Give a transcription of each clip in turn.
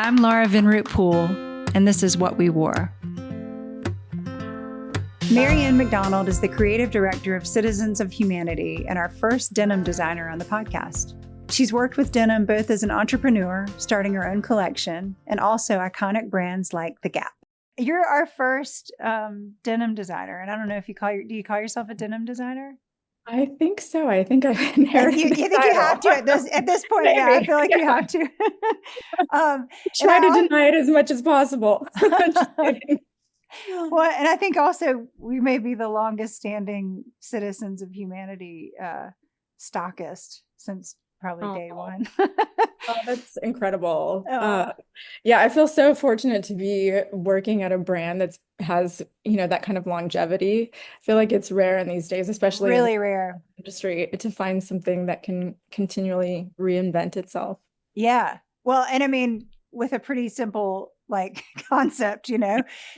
I'm Laura Vinroot Poole, and this is What We Wore. Marianne McDonald is the creative director of Citizens of Humanity and our first denim designer on the podcast. She's worked with denim both as an entrepreneur, starting her own collection, and also iconic brands like The Gap. You're our first denim designer, and I don't know if do you call yourself a denim designer? I think so. I think I've inherited you think you have to at this point? Maybe. Yeah, I feel like you have to. Try to deny it as much as possible. Just kidding. Well, and I think also we may be the longest standing Citizens of Humanity stockist since probably day one. Oh, that's incredible. Yeah, I feel so fortunate to be working at a brand that has, that kind of longevity. I feel like it's rare in these days, especially really in the rare industry, to find something that can continually reinvent itself. Yeah. Well, and I mean, with a pretty simple concept, to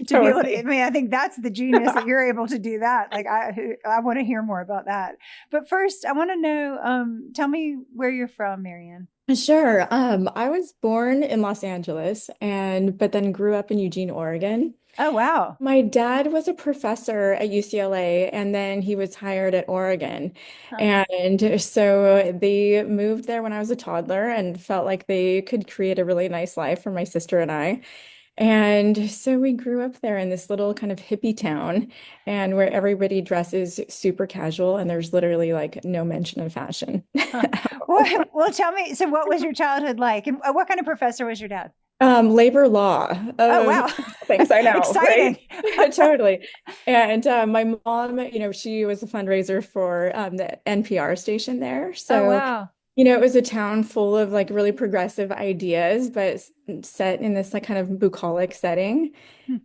totally. be able to, I think that's the genius that you're able to do that. I want to hear more about that. But first I want to know, tell me where you're from, Marianne. Sure. I was born in Los Angeles but then grew up in Eugene, Oregon. Oh, wow. My dad was a professor at UCLA, and then he was hired at Oregon. And so they moved there when I was a toddler and felt like they could create a really nice life for my sister and I. And so we grew up there in this little kind of hippie town, and where everybody dresses super casual and there's literally no mention of fashion. Well, tell me, so what was your childhood like? And what kind of professor was your dad? Labor law. Oh, wow. Thanks, I know. Exciting. Right? Totally. And my mom, she was a fundraiser for the NPR station there. So, oh, wow. It was a town full of really progressive ideas, but set in this kind of bucolic setting.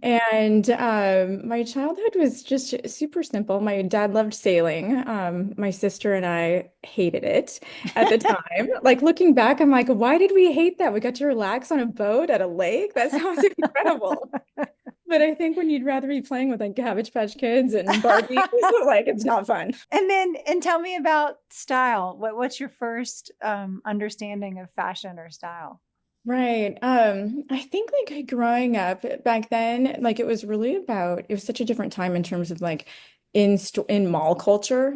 And my childhood was just super simple. My dad loved sailing. My sister and I hated it at the time. Looking back, I'm like, why did we hate that? We got to relax on a boat at a lake. That sounds incredible. But I think when you'd rather be playing with Cabbage Patch Kids and Barbie, it's not fun. And tell me about style. What's your first understanding of fashion or style? Right. I think growing up back then, it was really it was such a different time in terms of in mall culture.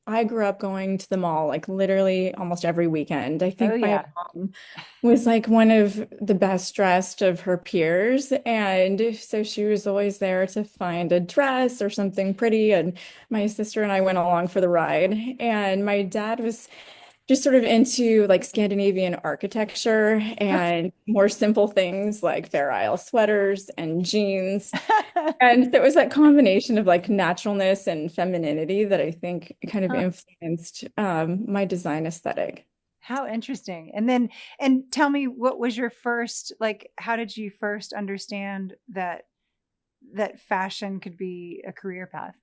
I grew up going to the mall literally almost every weekend. I think my mom was one of the best dressed of her peers, and so she was always there to find a dress or something pretty, and my sister and I went along for the ride. And my dad was just sort of into Scandinavian architecture and more simple things like Fair Isle sweaters and jeans. And there was that combination of naturalness and femininity that I think kind of influenced my design aesthetic. How interesting. And tell me, what was your first, how did you first understand that fashion could be a career path?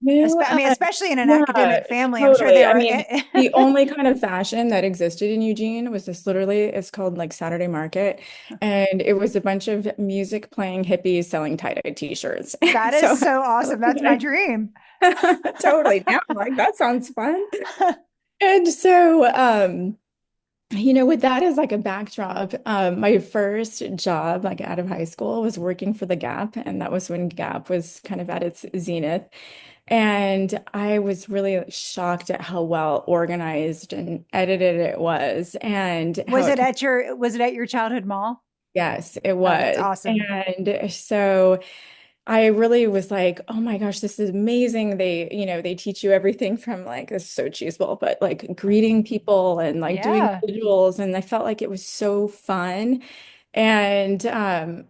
Especially in an academic family. Totally. I'm sure the only kind of fashion that existed in Eugene was it's called Saturday Market. And it was a bunch of music playing hippies selling tie-dye t-shirts. That is so awesome. That's my dream. Totally. Now I'm that sounds fun. And so, with that as a backdrop, my first job out of high school was working for The Gap. And that was when Gap was kind of at its zenith. And I was really shocked at how well organized and edited it was. And was it at your childhood mall? Yes, it was. That's awesome. And so I really was oh my gosh, this is amazing. They teach you everything from this is so cheeseball, but greeting people and doing visuals. And I felt it was so fun. And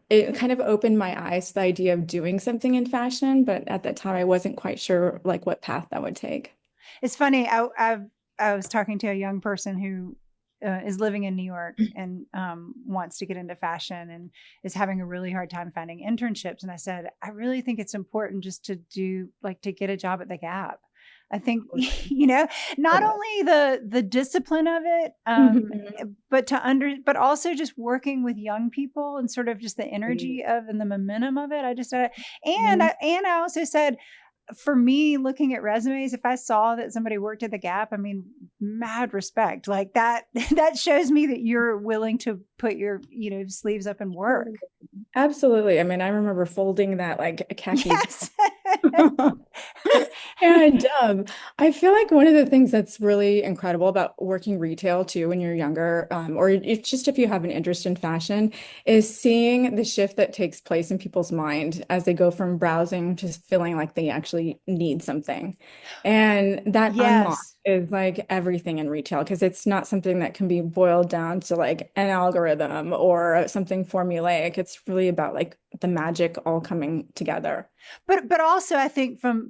it kind of opened my eyes to the idea of doing something in fashion. But at that time, I wasn't quite sure what path that would take. It's funny. I was talking to a young person who is living in New York and wants to get into fashion and is having a really hard time finding internships. And I said, I really think it's important just to to get a job at The Gap. I think, not only the discipline of it, but also just working with young people and sort of just the energy of and the momentum of it. I just said, I also said, for me, looking at resumes, if I saw that somebody worked at The Gap, mad respect. That shows me that you're willing to put your, sleeves up and work. Absolutely. I mean, I remember folding that like khakis. Yes. And I feel like one of the things that's really incredible about working retail too when you're younger, or if, just if you have an interest in fashion, is seeing the shift that takes place in people's mind as they go from browsing to feeling like they actually need something. And that unlock Yes. is like everything in retail because it's not something that can be boiled down to like an algorithm or something formulaic. It's really about like the magic all coming together. But also I think from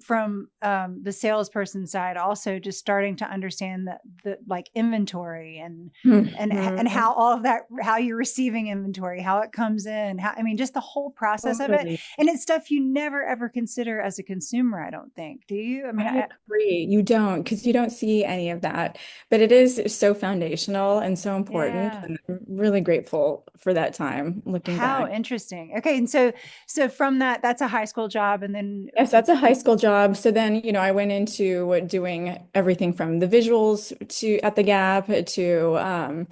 the salesperson side, also just starting to understand the like inventory and Mhm. how all of that, how you're receiving inventory, how it comes in, how, I mean, just the whole process of it. Totally. And it's stuff you never ever consider as a consumer, I don't think. Do you? I mean, I agree. You don't, because you don't see any of that. But it is so foundational and so important. yeah. And I'm really grateful for that time looking How back. interesting. Okay, and so from that, that's a high school job, and then Yes, that's a high school job. So then, I went into doing everything from the visuals to at the Gap to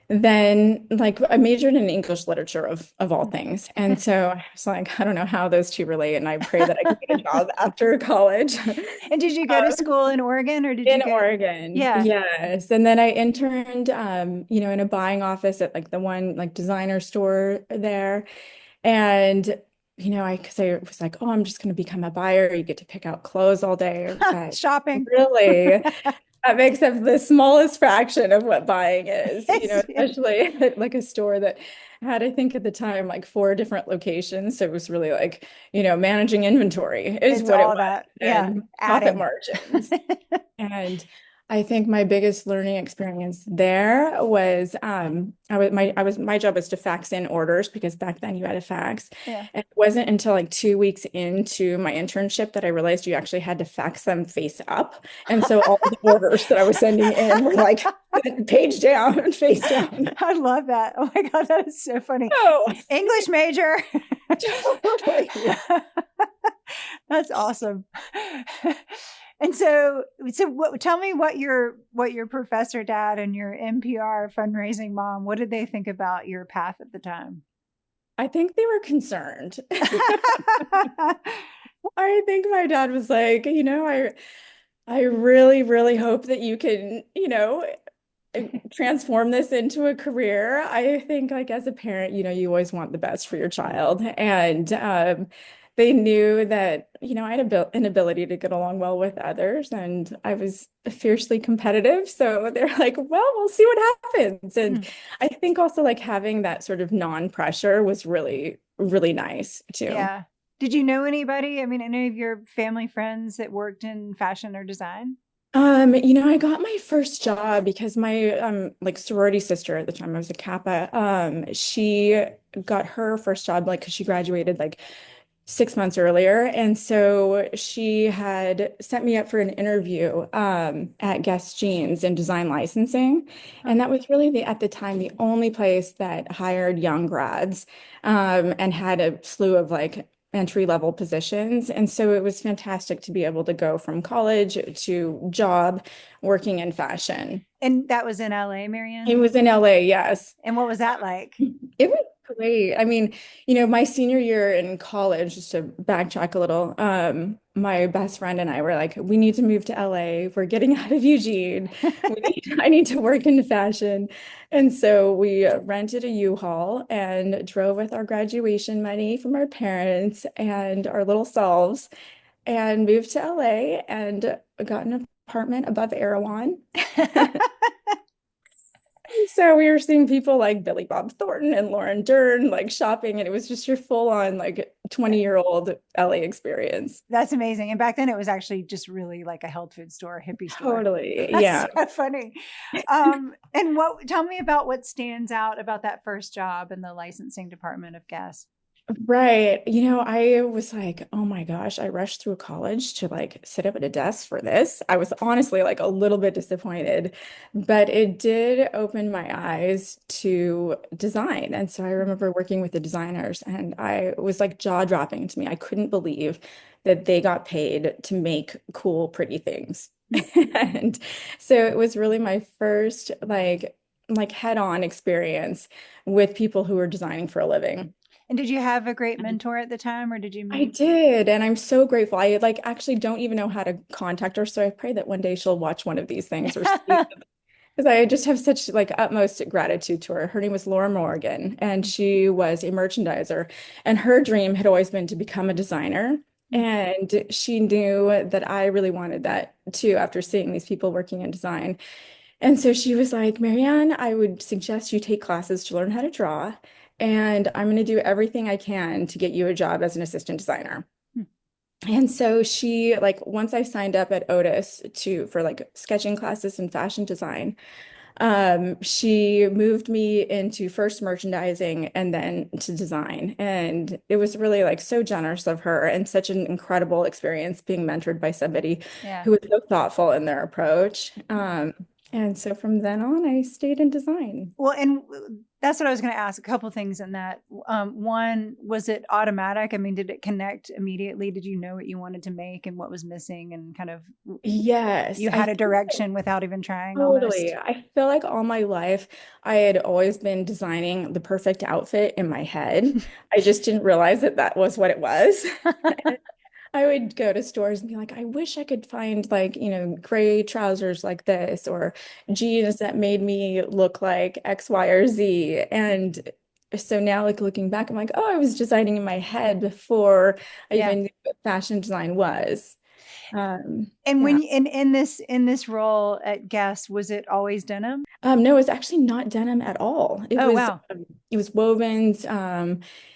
then like I majored in English literature of all things. And so I was like, I don't know how those two relate. And I pray that I can get a job after college. and did you go to school in Oregon or did you In go? Oregon, Yeah. yes. And then I interned, in a buying office at like the one like designer store there. And, because I was like, oh, I'm just going to become a buyer. You get to pick out clothes all day. But Shopping. really, that makes up the smallest fraction of what buying is, It's, especially at like a store that had, I think at the time, like four different locations. So it was really like, managing inventory is it's what it all was that. Yeah. and profit Adding. margins. And I think my biggest learning experience there was my job was to fax in orders because back then you had a fax. Yeah. And it wasn't until like 2 weeks into my internship that I realized you actually had to fax them face up. And so all the orders that I was sending in were like page down and face down. I love that. Oh my God, that is so funny. Oh, English major. totally. That's awesome. And so tell me what your professor dad and your NPR fundraising mom, what did they think about your path at the time? I think they were concerned. I think my dad was like, I really, really hope that you can, transform this into a career. I think like as a parent, you always want the best for your child. And they knew that, I had an ability to get along well with others and I was fiercely competitive. So they're like, well, we'll see what happens. And I think also like having that sort of non-pressure was really, really nice too. Yeah. Did you know anybody? I mean, any of your family friends that worked in fashion or design? I got my first job because my like sorority sister at the time, I was a Kappa, she got her first job like because she graduated like 6 months earlier. And so she had set me up for an interview at Guess Jeans in design licensing. Huh. And that was really at the time the only place that hired young grads and had a slew of like entry-level positions. And so it was fantastic to be able to go from college to job working in fashion. And that was in LA, It Marianne? was in LA, yes. And what was that like? It was great. I mean, my senior year in college, just to backtrack a little, my best friend and I were like, we need to move to LA. We're getting out of Eugene. I need to work in fashion. And so we rented a U-Haul and drove with our graduation money from our parents and our little selves and moved to LA and got an apartment above Erewhon. So we were seeing people like Billy Bob Thornton and Lauren Dern like shopping, and it was just your full-on like 20-year-old LA experience. That's amazing. And back then it was actually just really like a health food store, a hippie store. Totally. That's Yeah. so funny. And tell me about what stands out about that first job in the licensing department of Guess. Right. I was like, oh my gosh, I rushed through college to like sit up at a desk for this. I was honestly like a little bit disappointed, but it did open my eyes to design. And so I remember working with the designers and I was like jaw-dropping to me. I couldn't believe that they got paid to make cool, pretty things. And so it was really my first like like head-on experience with people who are designing for a living. And did you have a great mentor at the time, or did you I meet? did, and I'm so grateful. I like actually don't even know how to contact her, so I pray that one day she'll watch one of these things or see, because I just have such like utmost gratitude to her. Her name was Laura Morgan, and she was a merchandiser, and her dream had always been to become a designer. And she knew that I really wanted that too after seeing these people working in design. And so she was like, Marianne, I would suggest you take classes to learn how to draw, and I'm going to do everything I can to get you a job as an assistant designer. And so she like once I signed up at Otis to for like sketching classes and fashion design, she moved me into first merchandising and then to design. And it was really like so generous of her and such an incredible experience being mentored by somebody Yeah. who was so thoughtful in their approach. And so from then on, I stayed in design. Well, and that's what I was going to ask. A couple things in that. One, was it automatic? I mean, did it connect immediately? Did you know what you wanted to make and what was missing, and kind of Yes, you I had a think direction without even trying totally. almost? I feel like all my life I had always been designing the perfect outfit in my head. I just didn't realize that that was what it was. I would go to stores and be like, I wish I could find like, gray trousers like this or jeans that made me look like X, Y, or Z. And so now like looking back, I'm like, oh, I was designing in my head before I Yeah. even knew what fashion design was. And when Yeah. you in this role at Guess, was it always denim? No, it's actually not denim at all. Oh wow. It was wovens,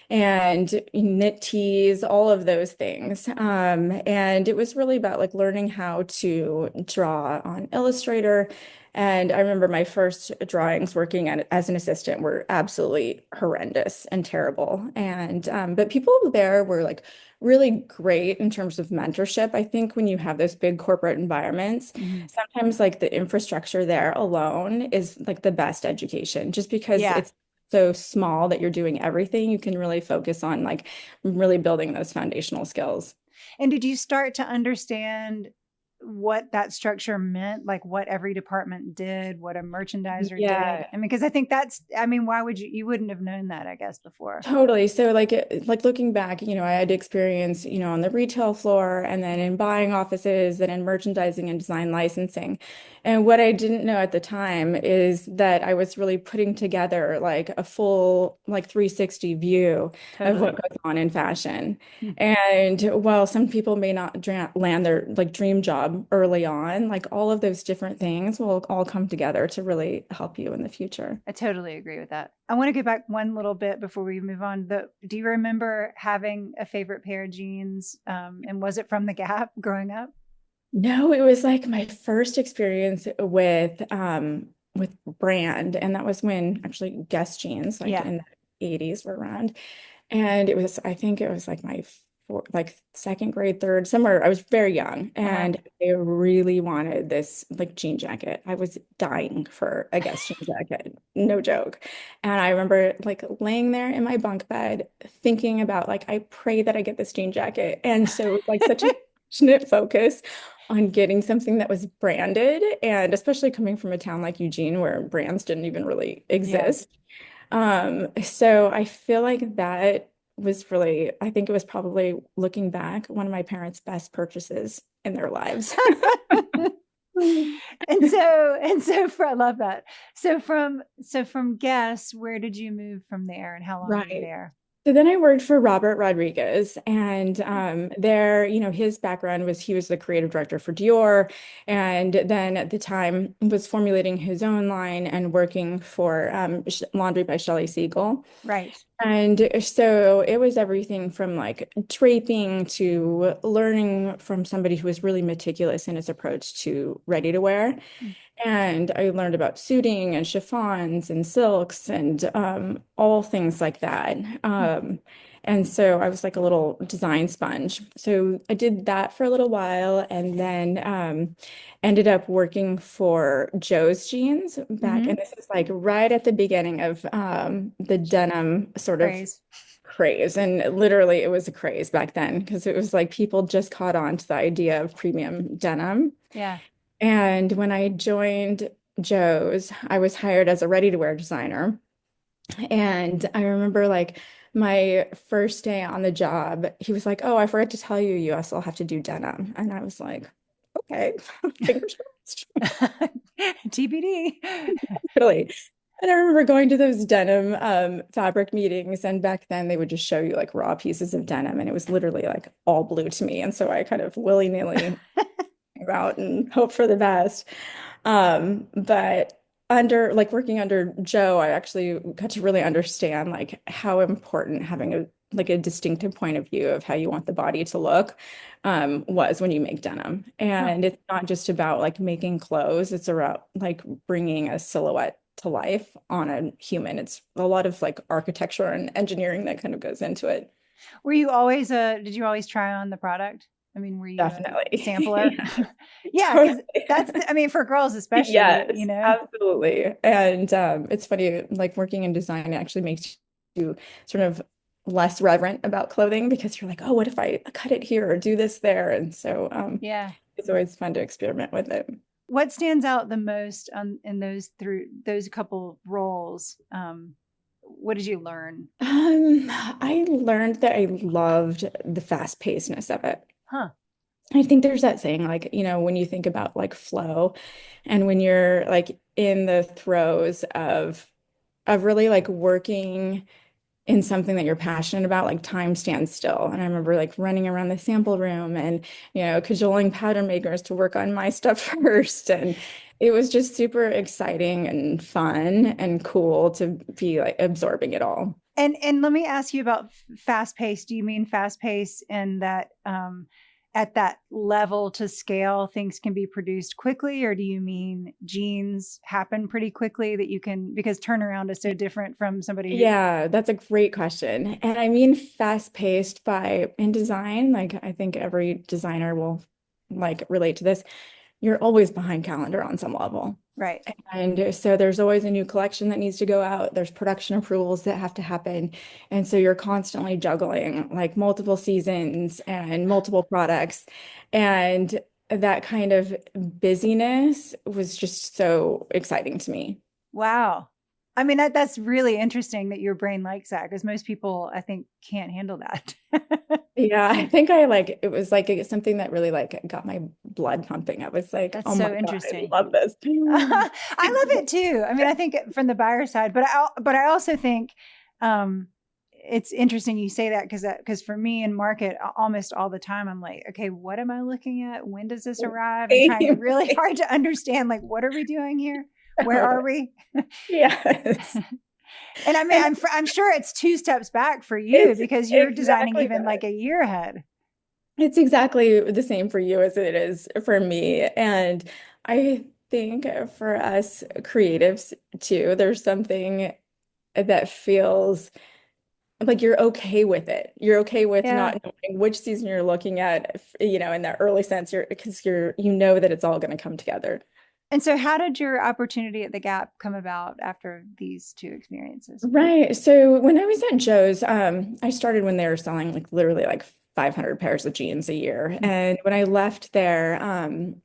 and knit tees, all of those things. And it was really about like learning how to draw on Illustrator. And I remember my first drawings working as an assistant were absolutely horrendous and terrible. And but people there were like really great in terms of mentorship. I think when you have those big corporate environments, Mhm. sometimes like the infrastructure there alone is like the best education, just because Yeah. it's so small that you're doing everything. You can really focus on like really building those foundational skills. And did you start to understand what that structure meant, like what every department did, what a merchandiser did? Yeah. I mean, because I think I mean, why would you wouldn't have known that, I guess, before. Totally. So like looking back, I had experience, on the retail floor and then in buying offices and in merchandising and design licensing. And what I didn't know at the time is that I was really putting together like a full like 360 view of what Totally. goes on in fashion. Hmm. And while some people may not land their like dream job early on, like all of those different things will all come together to really help you in the future. I totally agree with that. I want to go back one little bit before we move on. Do you remember having a favorite pair of jeans? And was it from the Gap growing up? No, it was like my first experience with brand, and that was when actually Guess jeans, like Yeah. in the 80s, were around. And I think it was like my like second grade, third, somewhere. I was very young, Uh-huh. and I really wanted this like jean jacket. I was dying for a Guess jean jacket, no joke. And I remember like laying there in my bunk bed thinking about like I pray that I get this jean jacket. And so it was like such a passionate focus on getting something that was branded, and especially coming from a town like Eugene where brands didn't even really Yeah. exist. So I feel like that was really, I think it was probably looking back, one of my parents' best purchases in their lives. And so I love that. So from Guess, where did you move from there, and how long were you Right. there? So then I worked for Robert Rodriguez, and there, his background was he was the creative director for Dior, and then at the time was formulating his own line and working for Laundry by Shelley Siegel. Right. And so it was everything from like draping to learning from somebody who was really meticulous in his approach to ready to wear. And I learned about suiting and chiffons and silks and all things like that. And so I was like a little design sponge. So I did that for a little while and then ended up working for Joe's Jeans back. Mm-hmm. And this is like right at the beginning of the denim sort of Craze. craze. And literally it was a craze back then because it was like people just caught on to the idea of premium denim. Yeah. And when I joined Joe's, I was hired as a ready-to-wear designer. And I remember like my first day on the job, he was like, "Oh, I forgot to tell you, you also have to do denim." And I was like, "Okay, fingers crossed." TBD. Really. And I remember going to those denim fabric meetings, and back then they would just show you like raw pieces of denim, and it was literally like all blue to me. And so I kind of willy-nilly go out and hope for the best. But under like working under Joe, I actually got to really understand like how important having a distinctive point of view of how you want the body to look was when you make denim. Huh. And it's not just about like making clothes, it's about like bringing a silhouette to life on a human. It's a lot of like architecture and engineering that kind of goes into it. Were you always did you always try on the product? I mean, were you a Definitely. sampler? Yeah, Yeah, because totally. I mean, for girls especially, Yes, you know? absolutely. And it's funny, like working in design actually makes you sort of less reverent about clothing because you're like, oh, what if I cut it here or do this there? And so Yeah. it's always fun to experiment with it. What stands out the most in those couple roles? What did you learn? I learned that I loved the fast-pacedness of it. Huh. I think there's that saying, like, when you think about like flow and when you're like in the throes of really like working in something that you're passionate about, like time stands still. And I remember like running around the sample room and, cajoling pattern makers to work on my stuff first. And it was just super exciting and fun and cool to be like absorbing it all. And let me ask you about fast pace. Do you mean fast pace in that at that level to scale things can be produced quickly, or do you mean jeans happen pretty quickly that you can, because turnaround is so different from somebody who Yeah, that's a great question. And I mean fast-paced by in design, like I think every designer will like relate to this. You're always behind calendar on some level. right. And so there's always a new collection that needs to go out. There's production approvals that have to happen. And so you're constantly juggling like multiple seasons and multiple products. And that kind of busyness was just so exciting to me. Wow. I mean that's really interesting that your brain likes that because most people I think can't handle that. Yeah, I think I like it was like something that really like got my blood pumping. I was like, That's oh my so God, I interesting. love this. I love it too. I mean, I think from the buyer side, but I also think um, it's interesting you say that because for me in market almost all the time I'm like, okay, what am I looking at? When does this arrive? And trying Same. really hard to understand like what are we doing here? Where are we? Yes. And I mean, And I'm sure it's two steps back for you it's because you're designing exactly even that. like a year ahead. It's exactly the same for you as it is for me. And I think for us creatives too, there's something that feels like you're okay with it. You're okay with Yeah. not knowing which season you're looking at, in that early sense, you know that it's all going to come together. And so, how did your opportunity at the Gap come about after these two experiences? Right. So when I was at Joe's, I started when they were selling like literally like 500 pairs of jeans a year. Hmm. And when I left there,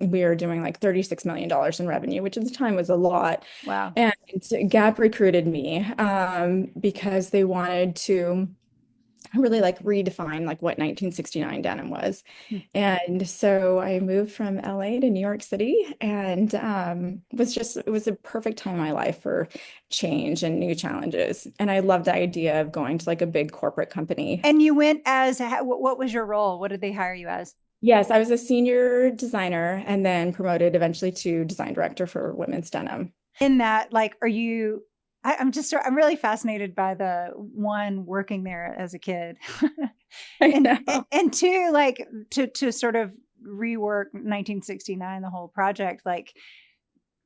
we were doing like $36 million in revenue, which at the time was a lot. Wow. And Gap recruited me because they wanted to really like redefine like what 1969 denim was. Hmm. And so I moved from LA to New York City and it was a perfect time in my life for change and new challenges. And I love the idea of going to like a big corporate company. And you went as what was your role? What did they hire you as? Yes, I was a senior designer and then promoted eventually to design director for women's denim. In that, like, are you? I'm really fascinated by the one working there as a kid, I and know. and two, like to sort of rework 1969, the whole project. Like,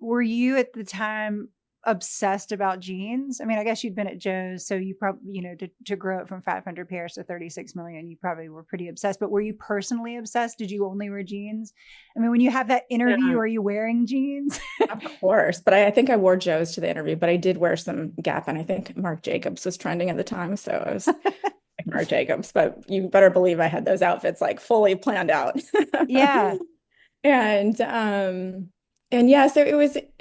were you at the time obsessed about jeans? I mean, I guess you'd been at Joe's, so you probably, to grow it from 500 pairs to 36 million, you probably were pretty obsessed. But were you personally obsessed? Did you only wear jeans? I mean, when you have that interview, Yeah, are you wearing jeans? of course. But I think I wore Joe's to the interview, but I did wear some Gap and I think Marc Jacobs was trending at the time. So I was like Marc Jacobs, but you better believe I had those outfits like fully planned out. Yeah. And And yeah, so it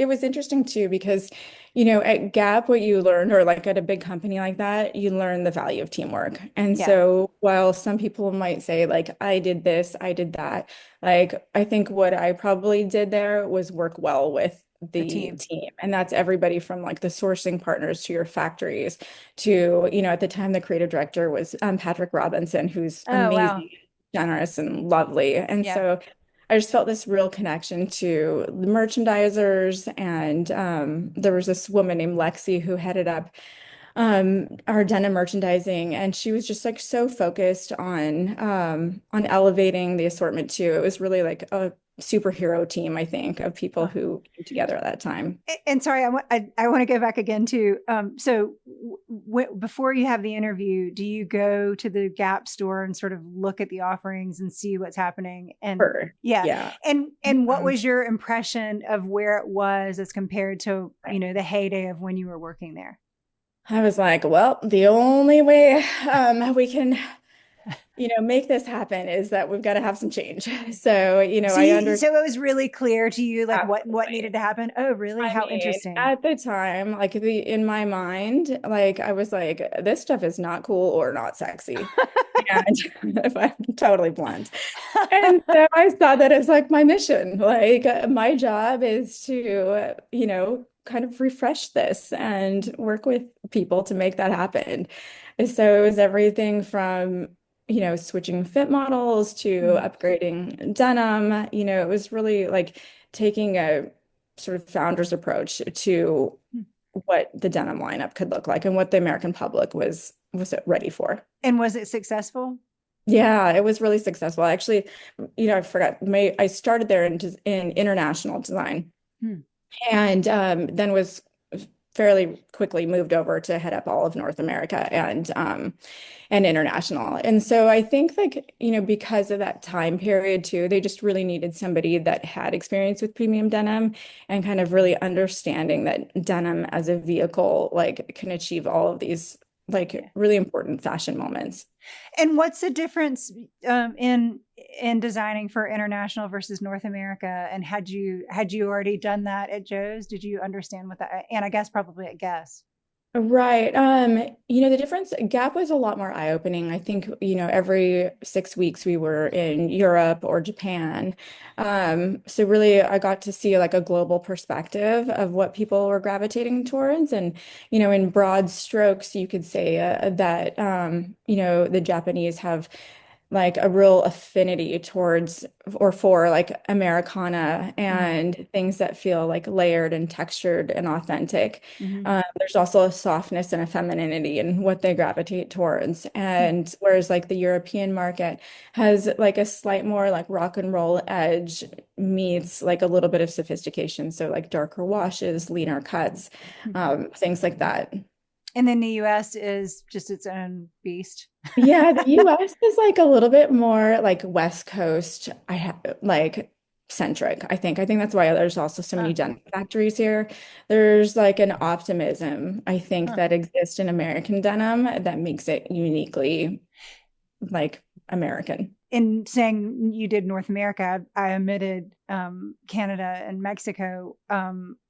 was interesting too because, at Gap, what you learned, or like at a big company like that, you learn the value of teamwork. And Yeah, so while some people might say like I did this, I did that, like I think what I probably did there was work well with the the team. team. And that's everybody from like the sourcing partners to your factories to, at the time the creative director was Patrick Robinson, who's Oh, wow. amazing, generous, and lovely. And Yeah. so I just felt this real connection to the merchandisers, and there was this woman named Lexi who headed up our denim merchandising, and she was just like so focused on elevating the assortment too. It was really like a superhero team, I think, of people Huh. who came together at that time. And sorry, I want to go back again to so before you have the interview, do you go to the Gap store and sort of look at the offerings and see what's happening? And Sure. yeah, Yeah. and what Um, was your impression of where it was as compared to the heyday of when you were working there? I was like, well, the only way we can make this happen is that we've got to have some change. So, I So it was really clear to you like what needed absolutely. to happen. Oh, really? I How mean, interesting. at the time, like in my mind, like I was like, this stuff is not cool or not sexy. And if I'm totally blunt. And so I saw that as like my mission. Like my job is to, kind of refresh this and work with people to make that happen. And so it was everything from, switching fit models to Mhm. upgrading denim. It was really like taking a sort of founder's approach to what the denim lineup could look like and what the American public was ready for. And was it successful? Yeah, it was really successful. Actually, I forgot. I started there in international design, Hmm. and then was fairly quickly moved over to head up all of North America and international. And so I think like, because of that time period too, they just really needed somebody that had experience with premium denim and kind of really understanding that denim as a vehicle like can achieve all of these like Yeah. really important fashion moments. And what's the difference in designing for international versus North America? And had you already done that at Joe's? Did you understand what that? And I guess probably at Guess. Right. The difference, Gap was a lot more eye-opening. I think, every 6 weeks we were in Europe or Japan. So really I got to see like a global perspective of what people were gravitating towards. And, in broad strokes, you could say that, the Japanese have like a real affinity towards or for like Americana Mm-hmm. and things that feel like layered and textured and authentic. Mm-hmm. There's also a softness and a femininity in what they gravitate towards. And whereas like the European market has like a slight more like rock and roll edge meets like a little bit of sophistication. So like darker washes, leaner cuts, things like that. And then the US is just its own beast. Yeah, the US is like a little bit more like West Coast, I have like centric, I think. I think that's why there's also so Huh, many denim factories here. There's like an optimism, I think, huh. that exists in American denim that makes it uniquely like American. In saying you did North America, I omitted Canada and Mexico.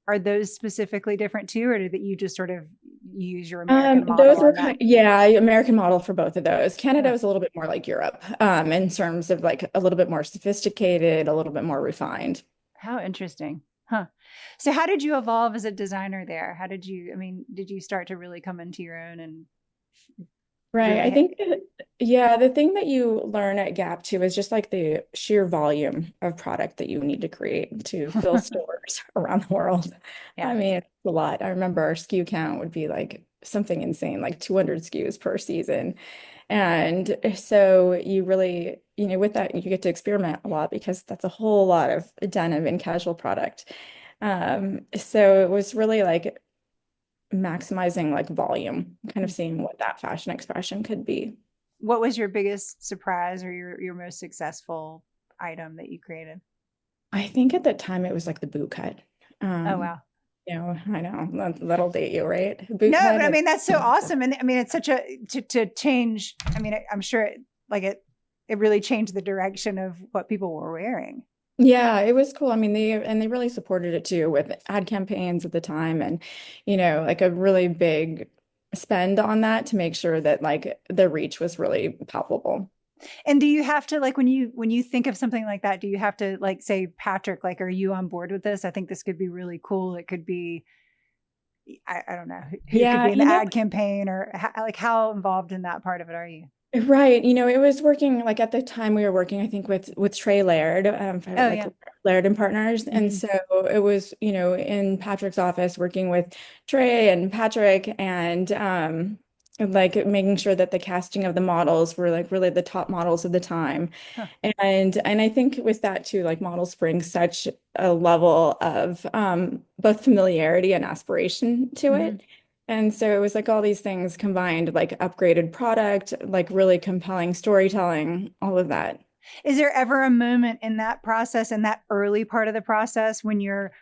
Are those specifically different too, or did you just sort of use your American model Those were on that? kind yeah, American model for both of those. Canada Huh. was a little bit more like Europe, in terms of like a little bit more sophisticated, a little bit more refined. How interesting. Huh. So how did you evolve as a designer there? Did you start to really come into your own and Right. really I think yeah, the thing that you learn at Gap too is just like the sheer volume of product that you need to create to fill stores around the world. yeah. I mean, it's a lot. I remember our SKU count would be like something insane, like 200 SKUs per season. And so you really, with that, you get to experiment a lot because that's a whole lot of denim and casual product. So it was really like maximizing like volume, kind of seeing what that fashion expression could be. What was your biggest surprise or your most successful item that you created? I think at that time it was like the boot cut. Oh Um, wow. I know that'll date you, right? Boot No, cut. but I mean that's so awesome. And I mean it's such a to change. I mean, I'm sure it really changed the direction of what people were wearing. Yeah, it was cool. I mean, they really supported it too with ad campaigns at the time and, like a really big spend on that to make sure that like the reach was really palpable. And do you have to like when you think of something like that, do you have to like say, Patrick, like, are you on board with this? I think this could be really cool. It could be, I don't know, who could Yeah, be in the ad campaign or like how involved in that part of it are you? right. It was working like at the time we were working, I think with Trey Laird, Oh like yeah. Laird and Partners. And Hmm. so it was, in Patrick's office working with Trey and Patrick and like making sure that the casting of the models were like really the top models of the time. Huh. And I think with that too, like models bring such a level of both familiarity and aspiration to Hmm. it. And so it was like all these things combined, like upgraded product, like really compelling storytelling, all of that. Is there ever a moment in that process, in that early part of the process, when you're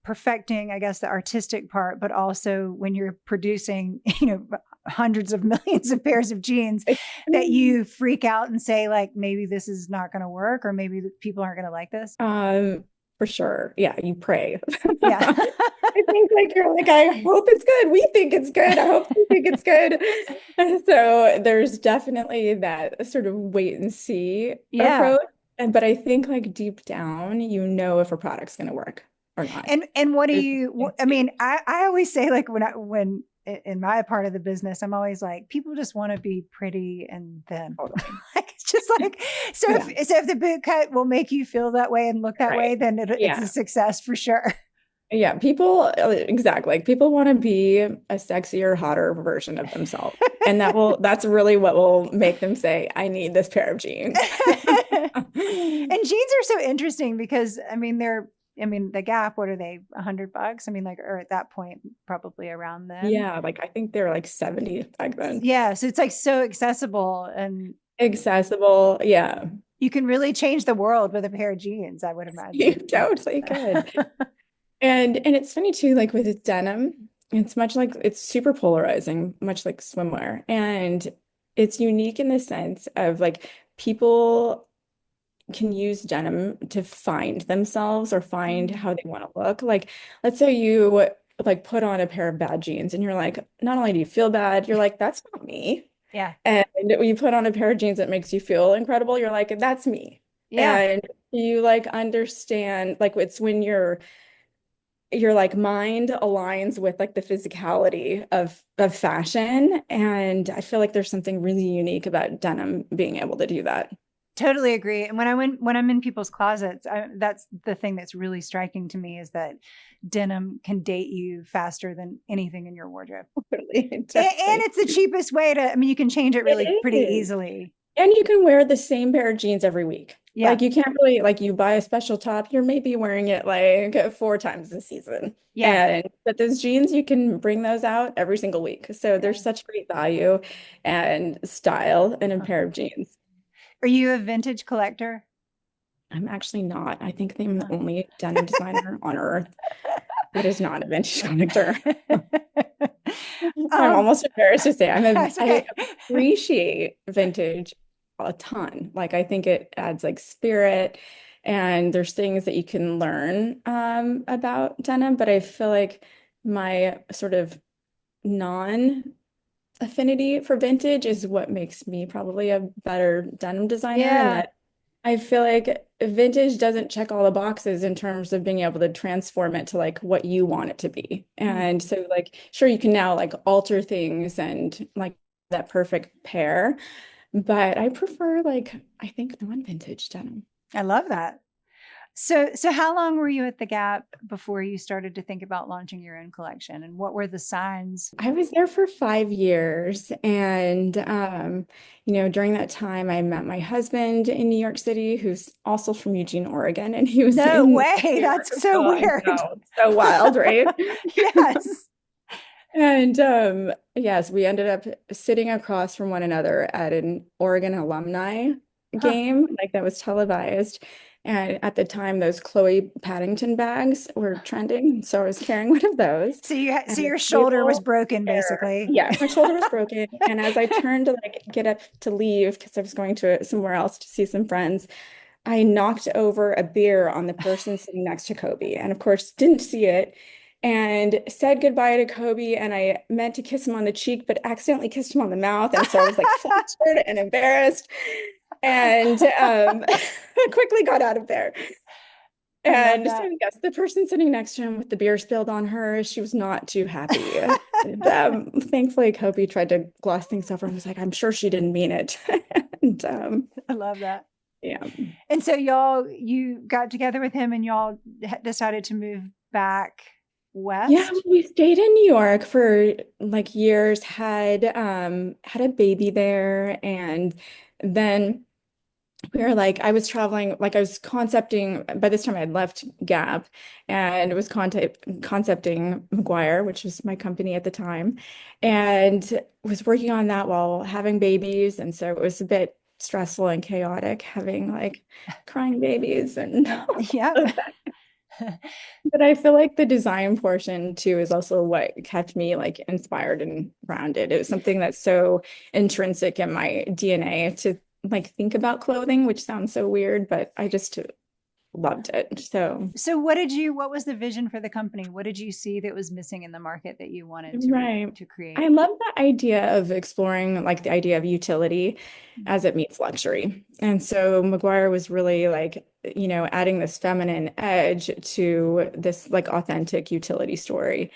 perfecting, I guess, the artistic part, but also when you're producing, hundreds of millions of pairs of jeans, that you freak out and say, like, maybe this is not going to work, or maybe people aren't going to like this? Um, for sure. Yeah, you pray. Yeah. I think like you're like, I hope it's good. We think it's good. I hope you think it's good. So there's definitely that sort of wait and see Yeah. approach. But I think like deep down, if a product's gonna work or not. And what do There's you, I mean, I always say, like, when in my part of the business, I'm always like, people just want to be pretty and thin. totally. Like, it's just like, Yeah, so if the boot cut will make you feel that way and look that right. way, then it's a Yeah. success for sure. Yeah, people exactly. Like people want to be a sexier, hotter version of themselves. And that's really what will make them say, I need this pair of jeans. And jeans are so interesting because I mean, the Gap, what are they, $100? I mean, like, or at that point, probably around then. Yeah, like I think they're like 70 back then. Yeah. So it's like so accessible, and Accessible. Yeah. you can really change the world with a pair of jeans, I would You imagine. totally could. And it's funny too, like with denim, it's much like it's super polarizing, much like swimwear. And it's unique in the sense of like people can use denim to find themselves or find Mm. how they want to look. Like, let's say you like put on a pair of bad jeans and you're like, not only do you feel bad, you're like, that's not me. Yeah. And when you put on a pair of jeans that makes you feel incredible, you're like, that's me. Yeah. And you like understand, like it's when your like mind aligns with like the physicality of fashion. And I feel like there's something really unique about denim being able to do that. Totally agree. And when I'm in people's closets, that's the thing that's really striking to me, is that denim can date you faster than anything in your wardrobe. Totally, And totally. it's the cheapest way to, I mean, you can change it really It pretty is. easily. And you can wear the same pair of jeans every week. Yeah. Like you can't really like you buy a special top, you're maybe wearing it like 4 times a season. Yeah. And but those jeans, you can bring those out every single week. So Yeah. there's such great value and style in a Huh. pair of jeans. Are you a vintage collector? I'm actually not. I think I'm Huh. the only denim designer on earth that is not a vintage collector. I'm um, almost embarrassed to say that's I okay. appreciate vintage a ton. Like I think it adds like spirit and there's things that you can learn about denim, but I feel like my sort of non affinity for vintage is what makes me probably a better denim designer and Yeah. that I feel like vintage doesn't check all the boxes in terms of being able to transform it to like what you want it to be. Hmm. And so like sure you can now like alter things and like that perfect pair, but I prefer like I think non-vintage denim. I love that. So how long were you at the Gap before you started to think about launching your own collection? And what were the signs? I was there for 5 years and during that time I met my husband in New York City who's also from Eugene, Oregon, and he was No in way. New York. That's so Oh, I weird. know. So wild, right? Yes. And yes, we ended up sitting across from one another at an Oregon alumni Huh. game, like that was televised. And at the time, those Chloe Paddington bags were trending. So I was carrying one of those. So And the your shoulder was table broken, there, basically. yeah, my shoulder was broken. And as I turned to like get up to leave, because I was going to somewhere else to see some friends, I knocked over a beer on the person sitting next to Kobe, and of course didn't see it, and said goodbye to Kobe. And I meant to kiss him on the cheek, but accidentally kissed him on the mouth, and so I was like flustered and embarrassed, and quickly got out of there. I love And so, that. yes, the person sitting next to him with the beer spilled on her, she was not too happy. And, thankfully, Kobe tried to gloss things over and was like, I'm sure she didn't mean it. And I love that. yeah. And so you got together with him and y'all decided to move back Yeah, west? we stayed in New York for like years, had a baby there, and then we were like, I was traveling, like I was concepting, by this time I had left Gap and was concepting McGuire, which was my company at the time, and was working on that while having babies. And so it was a bit stressful and chaotic having like crying babies and all Yep. of that. But I feel like the design portion too is also what kept me like inspired and grounded. It was something that's so intrinsic in my DNA to like think about clothing, which sounds so weird, but I just loved it. So, So what was the vision for the company? What did you see that was missing in the market that you wanted right. to I create? love the idea of exploring like the idea of utility Mm. as it meets luxury. And so McGuire was really like, adding this feminine edge to this like authentic utility story.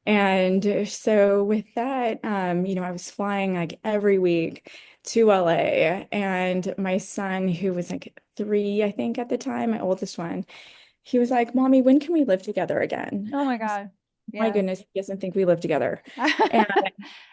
And so with that, I was flying like every week to LA, and my son, who was like 3, I think at the time, my oldest one, he was like, Mommy, when can we live together again? Oh my I was God. like, my Yeah. goodness, he doesn't think we live together. And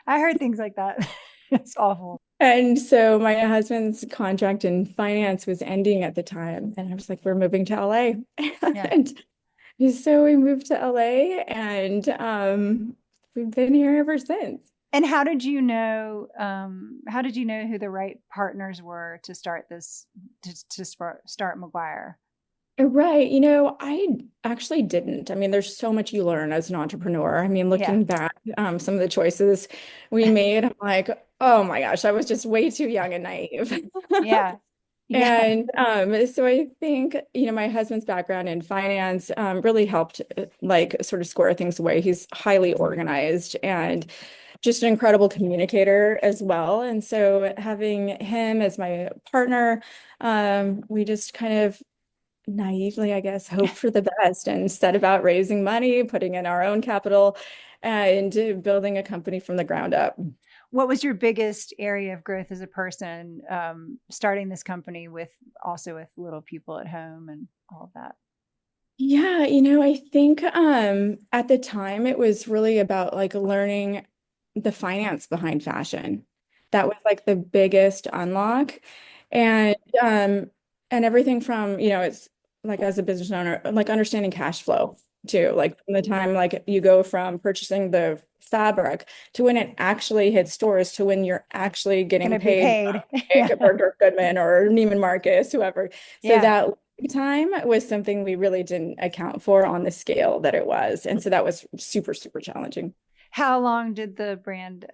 I heard things like that. It's awful. and so my husband's contract in finance was ending at the time. And I was like, we're moving to LA. Yeah. And so we moved to LA, and we've been here ever since. And how did you know who the right partners were to start start McGuire? Right. I actually didn't. I mean, there's so much you learn as an entrepreneur. I mean, Yeah. looking back, some of the choices we made, I'm like, oh my gosh, I was just way too young and naive. Yeah. Yeah. And so I think, my husband's background in finance really helped like sort of square things away. He's highly organized and just an incredible communicator as well. And so having him as my partner, we just kind of naively, I guess, hoped for the best and set about raising money, putting in our own capital, and building a company from the ground up. What was your biggest area of growth as a person, starting this company with also with little people at home and all of that? Yeah, I think at the time it was really about like learning the finance behind fashion. That was like the biggest unlock. And everything from, it's like as a business owner, like understanding cash flow too. Like from the time like you go from purchasing the fabric to when it actually hits stores to when you're actually getting Gonna be paid paid. Yeah. like Bergdorf Goodman or Neiman Marcus, whoever. So Yeah. that time was something we really didn't account for on the scale that it was. And so that was super, super challenging. How long did the brand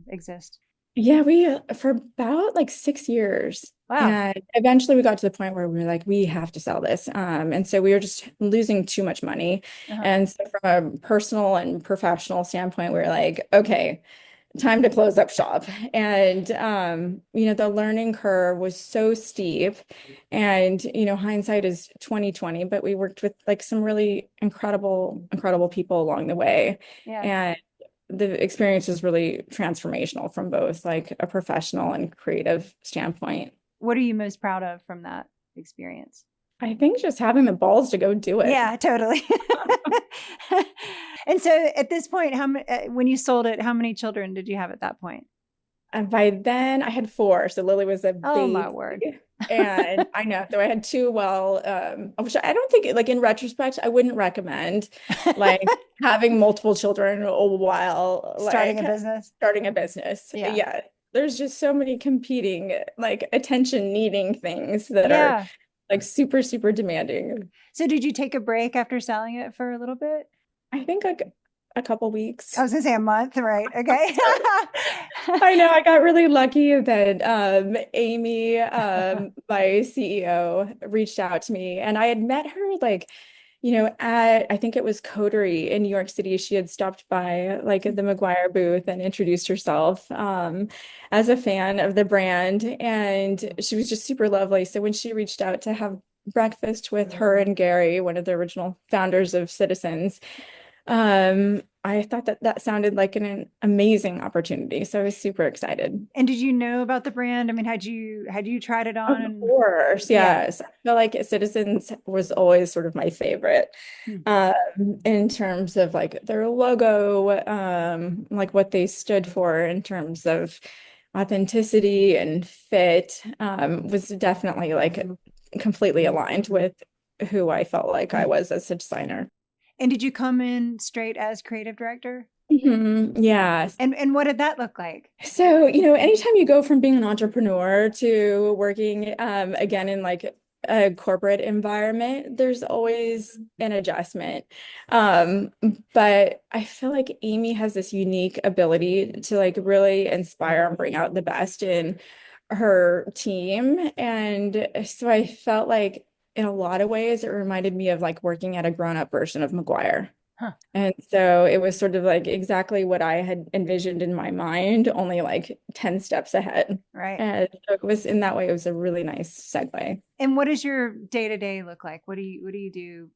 exist? Yeah, we for about like 6 years. Wow. And eventually we got to the point where we were like, we have to sell this. And so we were just losing too much money. Uh-huh. And so from a personal and professional standpoint, we were like, okay, time to close up shop. And the learning curve was so steep. And hindsight is 2020, but we worked with like some really incredible, incredible people along the way. Yeah. And the experience was really transformational from both like a professional and creative standpoint. What are you most proud of from that experience? I think just having the balls to go do it. Yeah, totally. And so at this point, when you sold it, how many children did you have at that point? And by then I had 4. So Lily was a Oh my baby. word. And I know, so I had 2, which I don't think, like in retrospect, I wouldn't recommend like having multiple children while Starting like a business. starting a business. Yeah. Yeah. There's just so many competing, like attention needing things that are Yeah. like super, super demanding. So did you take a break after selling it for a little bit? I think like a couple I weeks. was gonna say a month, right? Okay. I know I got really lucky that Amy, my CEO, reached out to me, and I had met her like, at I think it was Coterie in New York City. She had stopped by like the McGuire booth and introduced herself as a fan of the brand, and she was just super lovely. So when she reached out to have breakfast with her and Gary, one of the original founders of Citizens, I thought that that sounded like an amazing opportunity. So I was super excited. And did you know about the brand? I mean, had you tried it Of on? And course, yeah. yes. I feel like Citizens was always sort of my favorite Hmm. in terms of like their logo, like what they stood for in terms of authenticity and fit, was definitely like completely aligned with who I felt like I was as a designer. And did you come in straight as creative director? Yeah. And what did that look like? So, anytime you go from being an entrepreneur to working again in like a corporate environment, there's always an adjustment. Um, but I feel like Amy has this unique ability to like really inspire and bring out the best in her team. And so I felt like in a lot of ways it reminded me of like working at a grown-up version of McGuire. Huh. And so it was sort of like exactly what I had envisioned in my mind, only like 10 steps ahead. Right. And so it was in that way, it was a really nice segue. And what does your day to day look like? What do you do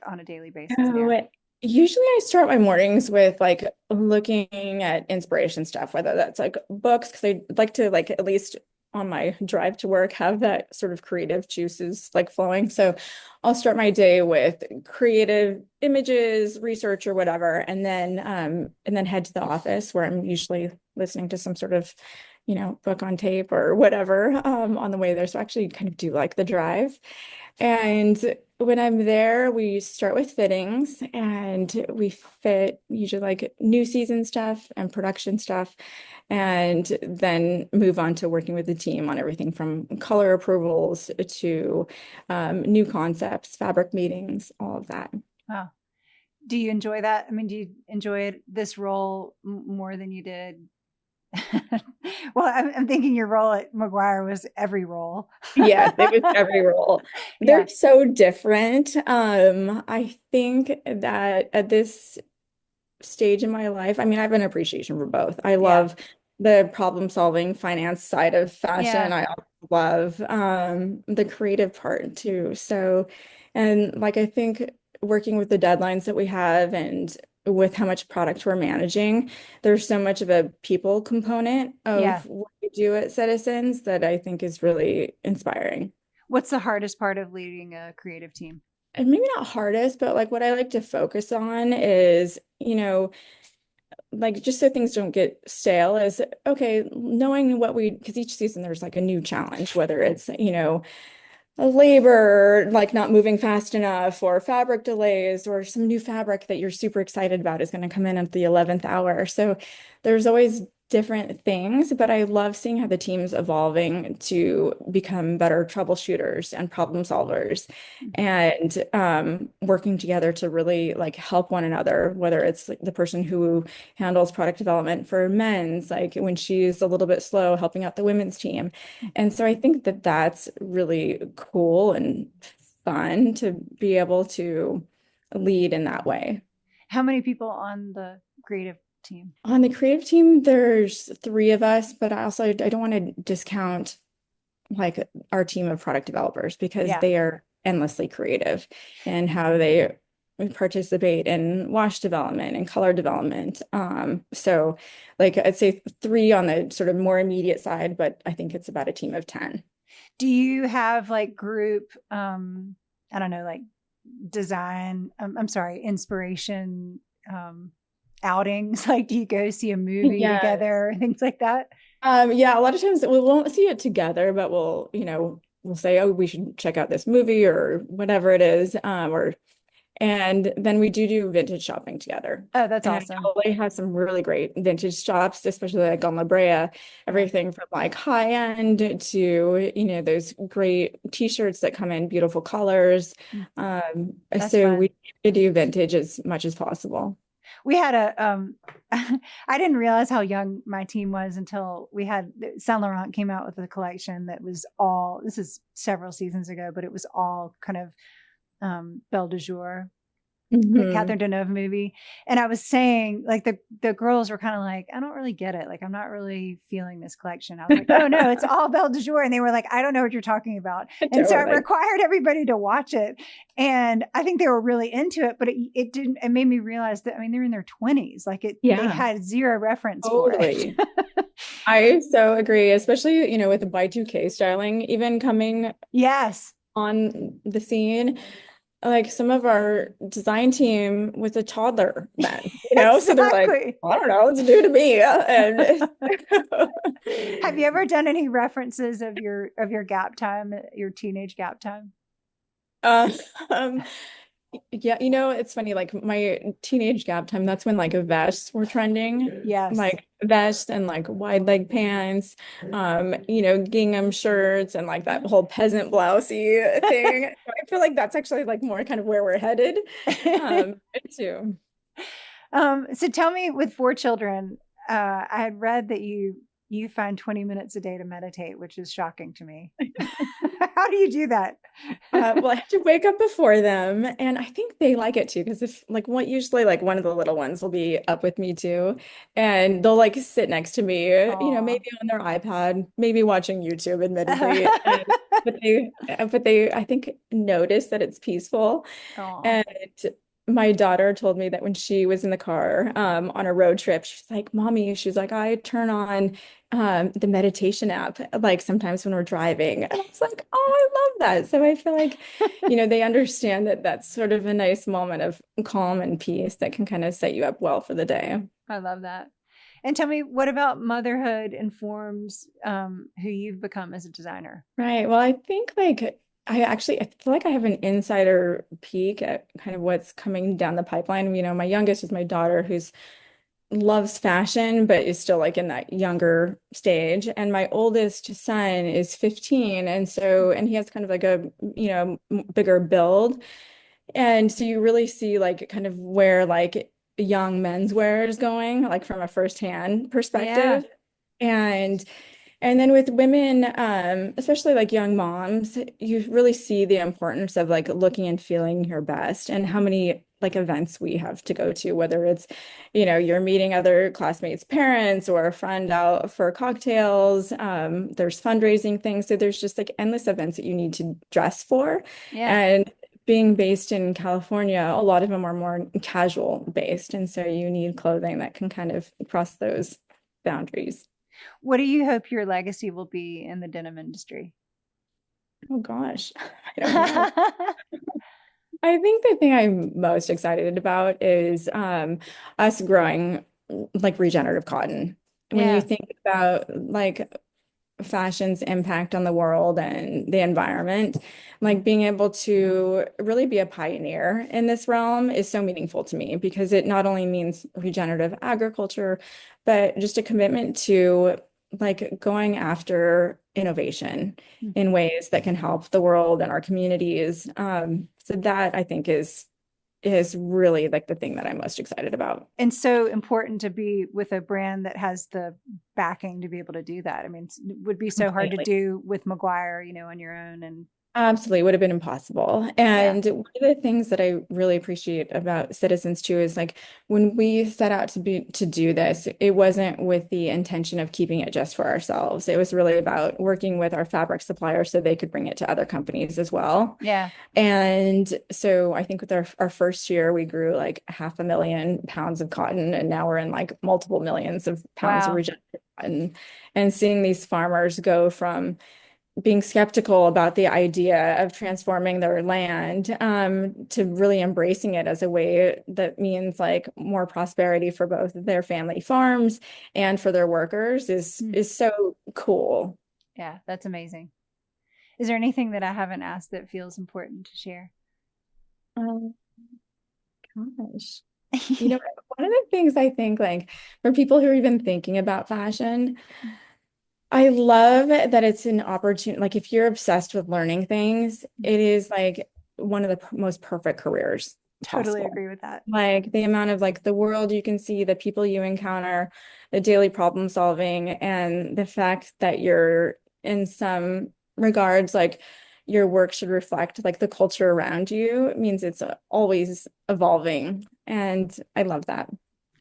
on a daily basis there? So usually I start my mornings with like looking at inspiration stuff, whether that's like books, because I like to like at least on my drive to work have that sort of creative juices like flowing. So I'll start my day with creative images, research or whatever, and then head to the office where I'm usually listening to some sort of, book on tape or whatever on the way there. So I actually kind of do like the drive. And when I'm there, we start with fittings and we fit usually like new season stuff and production stuff, and then move on to working with the team on everything from color approvals to new concepts, fabric meetings, all of that. Wow. Do you enjoy that? I mean, do you enjoy this role more than you did? Well, I'm thinking your role at McGuire was every role. Yes, it was every role. Yeah. They're so different. I think that at this stage in my life, I mean, I have an appreciation for both. I Yeah. love the problem solving finance side of Yeah. fashion. I also love the creative part too. So, and like I think working with the deadlines that we have and with how much product we're managing, there's so much of a people component Yeah. of what we do at Citizens that I think is really inspiring. What's the hardest part of leading a creative team? And maybe not hardest, but like what I like to focus on is, like just so things don't get stale is okay, knowing what we, because each season there's like a new challenge, whether it's, a labor like not moving fast enough or fabric delays or some new fabric that you're super excited about is going to come in at the 11th hour. So there's always different things, but I love seeing how the team's evolving to become better troubleshooters and problem solvers and working together to really like help one another, whether it's like the person who handles product development for men's, like when she's a little bit slow, helping out the women's team. And so I think that that's really cool and fun to be able to lead in that way. How many people on the creative team? On the creative team, there's three of us, but I don't want to discount like our team of product developers because Yeah. they are endlessly creative in how they participate in wash development and color development. So like I'd say three on the sort of more immediate side, but I think it's about a team of 10. Do you have like group, I don't know, like design, I'm sorry, inspiration outings? Like, do you go see a movie Yeah. together, things like that? Yeah, a lot of times we won't see it together, but we'll say, oh, we should check out this movie or whatever it is. And then we do vintage shopping together. Oh, that's And awesome. LA has some really great vintage shops, especially like on La Brea, Yeah. everything from like high end to, those great t-shirts that come in beautiful colors. Mm, that's So we fun. try to do vintage as much as possible. We had a I didn't realize how young my team was until we had Saint Laurent came out with a collection that was all, this is several seasons ago, but it was all kind of Belle de Jour, the Hmm. Catherine Deneuve movie. And I was saying, like, the girls were kind of like, I don't really get it. Like, I'm not really feeling this collection. I was like, oh no, it's all Belle de Jour. And they were like, I don't know what you're talking about. And so it Totally. required everybody to watch it. And I think they were really into it, but it didn't, it made me realize that, I mean, they're in their 20s. Like they Yeah, had zero reference for it. totally. I so agree, especially, with the Y2K styling even coming Yes. on the scene. Like some of our design team was a toddler then, so they're like, Exactly. I don't know what to do to me. And Have you ever done any references of your gap time, your teenage gap time? um, yeah, it's funny, like my teenage gap time, that's when like vests were trending, Yes. like vests and like wide leg pants, gingham shirts and like that whole peasant blousey thing. I feel like that's actually like more kind of where we're headed, too. So tell me, with four children, I had read that you find 20 minutes a day to meditate, which is shocking to me. How do you do that? Well, I have to wake up before them, and I think they like it too, because if like what usually like one of the little ones will be up with me too, and they'll like sit next to me, Aw. maybe on their iPad, maybe watching YouTube, admittedly, but they I think notice that it's peaceful. Aw. And my daughter told me that when she was in the car on a road trip, she's like, Mommy, she's like, I turn on the meditation app like sometimes when we're driving. And I was like, oh, I love that. So I feel like, they understand that that's sort of a nice moment of calm and peace that can kind of set you up well for the day. I love that. And tell me, what about motherhood informs who you've become as a designer? Right. Well, I think like I feel like I have an insider peek at kind of what's coming down the pipeline. My youngest is my daughter who's loves fashion, but is still like in that younger stage. And my oldest son is 15. And he has kind of like a, bigger build. And so you really see like kind of where like young menswear is going, like from a firsthand Yeah. perspective. And and then with women, especially like young moms, you really see the importance of like looking and feeling your best and how many like events we have to go to, whether it's, you're meeting other classmates' parents or a friend out for cocktails. There's fundraising things. So there's just like endless events that you need to dress for. Yeah. And being based in California, a lot of them are more casual based. And so you need clothing that can kind of cross those boundaries. What do you hope your legacy will be in the denim industry? Oh gosh, I don't know. I think the thing I'm most excited about is us growing like regenerative cotton. When you Yeah. think about like fashion's impact on the world and the environment, like being able to really be a pioneer in this realm is so meaningful to me because it not only means regenerative agriculture, but just a commitment to like going after innovation in ways that can help the world and our communities. So that I think is really like the thing that I'm most excited about. And so important to be with a brand that has the backing to be able to do that. I mean, it would be so hard to Completely. do with McGuire, on your own. And Absolutely, would have been impossible. yeah, And one of the things that I really appreciate about Citizens too is like when we set out to do this, it wasn't with the intention of keeping it just for ourselves. It was really about working with our fabric suppliers so they could bring it to other companies as well. yeah, And so I think with our first year, we grew like 500,000 pounds of cotton, and now we're in like multiple millions of pounds of wow, regenerative cotton. And seeing these farmers go from being skeptical about the idea of transforming their land to really embracing it as a way that means like more prosperity for both their family farms and for their workers is so cool. yeah, that's amazing. Is there anything that I haven't asked that feels important to share? Um, Gosh. One of the things I think like for people who are even thinking about fashion, I love that it's an opportunity. Like if you're obsessed with learning things, it is like one of the most perfect careers. Totally possible. agree with that. Like the amount of like the world you can see, the people you encounter, the daily problem solving, and the fact that you're in some regards like your work should reflect like the culture around you. It means it's always evolving. And I love that.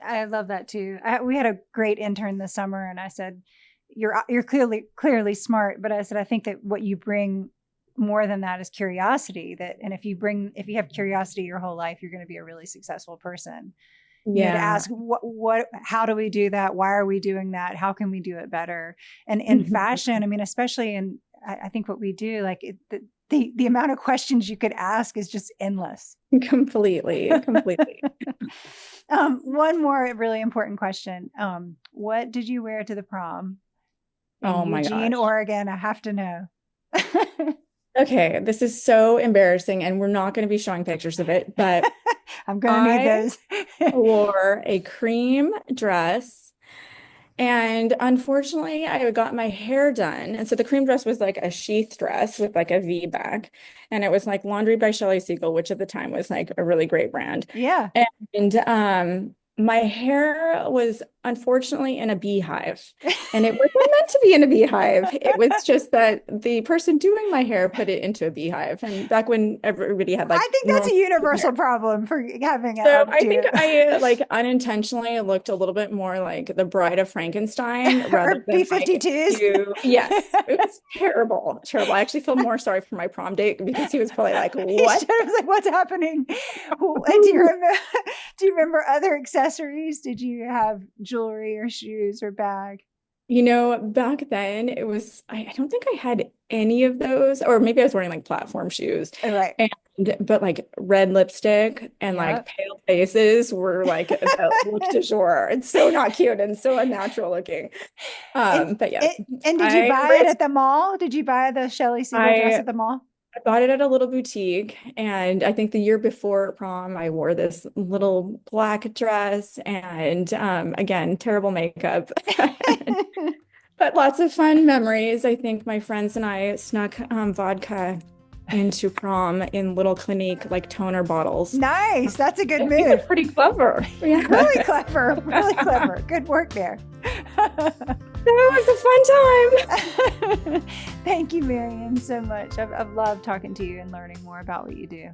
I love that too. We had a great intern this summer, and I said, "You're clearly smart," but I said, "I think that what you bring more than that is curiosity. And if you have curiosity your whole life, you're going to be a really successful person. To Yeah. ask how do we do that? Why are we doing that? How can we do it better?" And in Mhm. fashion, I mean, especially I think what we do, like the amount of questions you could ask is just endless. Completely, completely. One more really important question. What did you wear to the prom in Oh my Eugene, gosh. Oregon? I have to know. Okay, this is so embarrassing, and we're not going to be showing pictures of it, but I'm going to need I those. wore a cream dress. And unfortunately, I got my hair done. And so the cream dress was like a sheath dress with like a V back. And it was like Laundry by Shelley Siegel, which at the time was like a really great brand. Yeah. And my hair was unfortunately in a beehive. And it wasn't meant to be in a beehive. It was just that the person doing my hair put it into a beehive. And back when everybody had like I think that's a normal universal hair. problem for having an So I think updo. I like unintentionally looked a little bit more like the Bride of Frankenstein rather Or than like B-52s. you. Yes, it was terrible, terrible. I actually feel more sorry for my prom date because he was probably like, He "What?" should have like, what's happening? Do you remember other accessories? Did you have jewelry or shoes or bag? You know, back then it was, I don't think I had any of those, or maybe I was wearing like platform shoes. Oh, right. But like red lipstick and Yeah. like pale faces were like the look du jour. It's so not cute and so unnatural looking. And But yes, and did you I buy it embraced. at the mall? Did you buy the Shelley Siegel dress I at the mall? I bought it at a little boutique, and I think the year before prom, I wore this little black dress, and again, terrible makeup, but lots of fun memories. I think my friends and I snuck vodka into prom in little Clinique like toner bottles. Nice. That's a good I think it's move. pretty clever. Yeah. Really clever. Really clever. Good work there. That was a fun time. Thank you, Marianne, so much. I've loved talking to you and learning more about what you do.